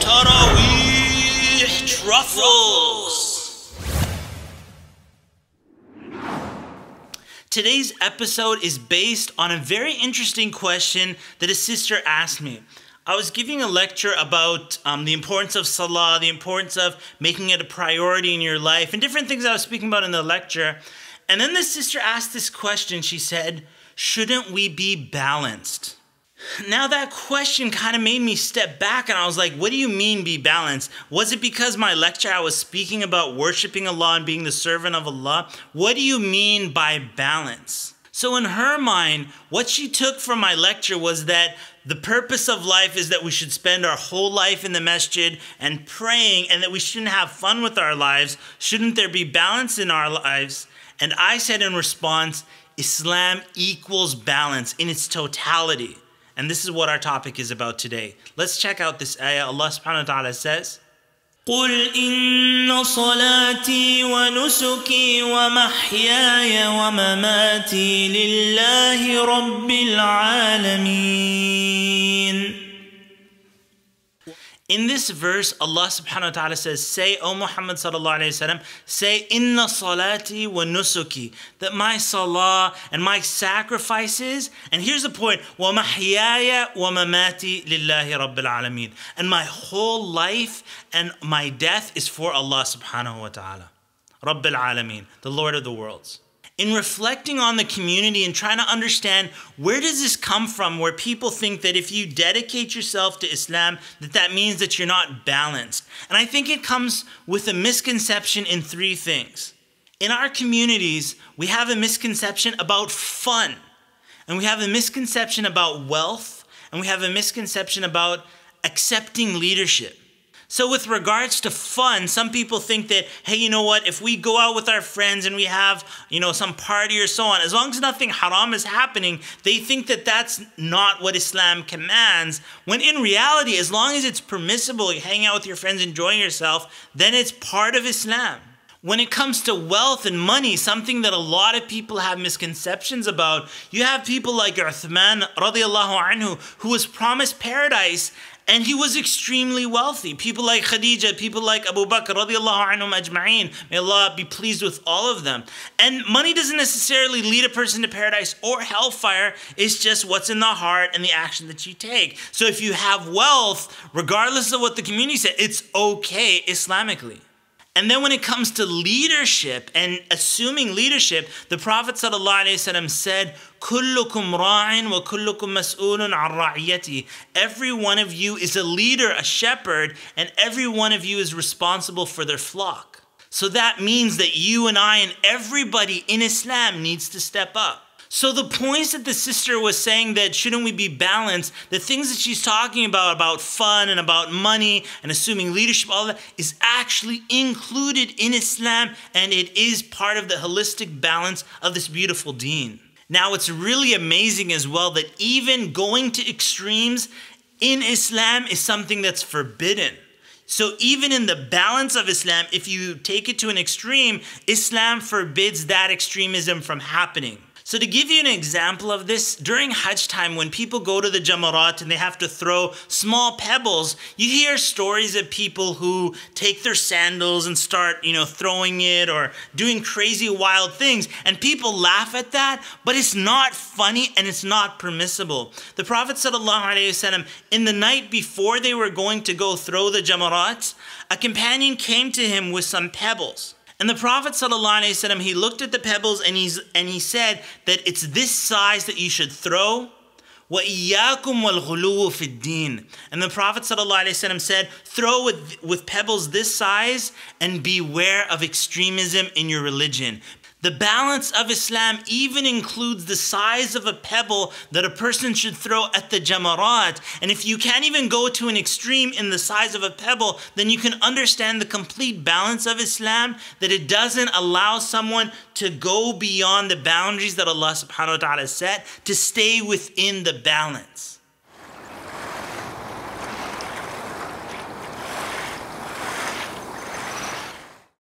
Taraweeh Truffles. Today's episode is based on a very interesting question that a sister asked me. I was giving a lecture about the importance of salah, the importance of making it a priority in your life, and different things I was speaking about in the lecture. And then the sister asked this question. She said, shouldn't we be balanced? Now that question kind of made me step back, and I was like, what do you mean be balanced? Was it because my lecture I was speaking about worshiping Allah and being the servant of Allah? What do you mean by balance? So in her mind, what she took from my lecture was that the purpose of life is that we should spend our whole life in the masjid and praying, and that we shouldn't have fun with our lives. Shouldn't there be balance in our lives? And I said in response, Islam equals balance in its totality. And this is what our topic is about today. Let's check out this ayah. Allah subhanahu wa ta'ala says, قُلْ إِنَّ صَلَاتِي وَنُسُكِي وَمَحْيَايَ وَمَمَاتِي لِلَّهِ رَبِّ الْعَالَمِينَ. In this verse, Allah subhanahu wa ta'ala says, say, O Muhammad sallallahu alayhi wa sallam, say, Inna salati wa nusuki, that my salah and my sacrifices, and here's the point, wa mahyaya wa mamati lillahi rabbil alameen, and my whole life and my death is for Allah subhanahu wa ta'ala, rabbil alameen, the Lord of the worlds. In reflecting on the community and trying to understand where does this come from, where people think that if you dedicate yourself to Islam, that means that you're not balanced. And I think it comes with a misconception in three things. In our communities, we have a misconception about fun, and we have a misconception about wealth, and we have a misconception about accepting leadership. So with regards to fun, some people think that, hey, you know what, if we go out with our friends and we have, some party or so on, as long as nothing haram is happening, they think that that's not what Islam commands, when in reality, as long as it's permissible, you hang out with your friends, enjoying yourself, then it's part of Islam. When it comes to wealth and money, something that a lot of people have misconceptions about, you have people like Uthman radiallahu anhu, who was promised paradise, and he was extremely wealthy. People like Khadija, people like Abu Bakr radiallahu anhum ajma'een. May Allah be pleased with all of them. And money doesn't necessarily lead a person to paradise or hellfire. It's just what's in the heart and the action that you take. So if you have wealth, regardless of what the community said, it's okay Islamically. And then when it comes to leadership and assuming leadership, the Prophet ﷺ said, كُلُّكُمْ رَاعٍ وَكُلُّكُمْ مَسْئُولٌ عَنْ رَعِيَّتِهِ. Every one of you is a leader, a shepherd, and every one of you is responsible for their flock. So that means that you and I and everybody in Islam needs to step up. So the points that the sister was saying that shouldn't we be balanced, the things that she's talking about fun and about money and assuming leadership, all that is actually included in Islam, and it is part of the holistic balance of this beautiful deen. Now it's really amazing as well that even going to extremes in Islam is something that's forbidden. So even in the balance of Islam, if you take it to an extreme, Islam forbids that extremism from happening. So to give you an example of this, during Hajj time, when people go to the Jamarat and they have to throw small pebbles, you hear stories of people who take their sandals and start, throwing it or doing crazy wild things. And people laugh at that, but it's not funny and it's not permissible. The Prophet ﷺ, in the night before they were going to go throw the Jamarat, a companion came to him with some pebbles. And the Prophet ﷺ, he looked at the pebbles and he said that it's this size that you should throw. وَإِيَّاكُمْ وَالْغُلُوُّ فِي الدِّينِ. And the Prophet ﷺ said, throw with pebbles this size and beware of extremism in your religion. The balance of Islam even includes the size of a pebble that a person should throw at the Jamarat. And if you can't even go to an extreme in the size of a pebble, then you can understand the complete balance of Islam, that it doesn't allow someone to go beyond the boundaries that Allah subhanahu wa ta'ala set, to stay within the balance.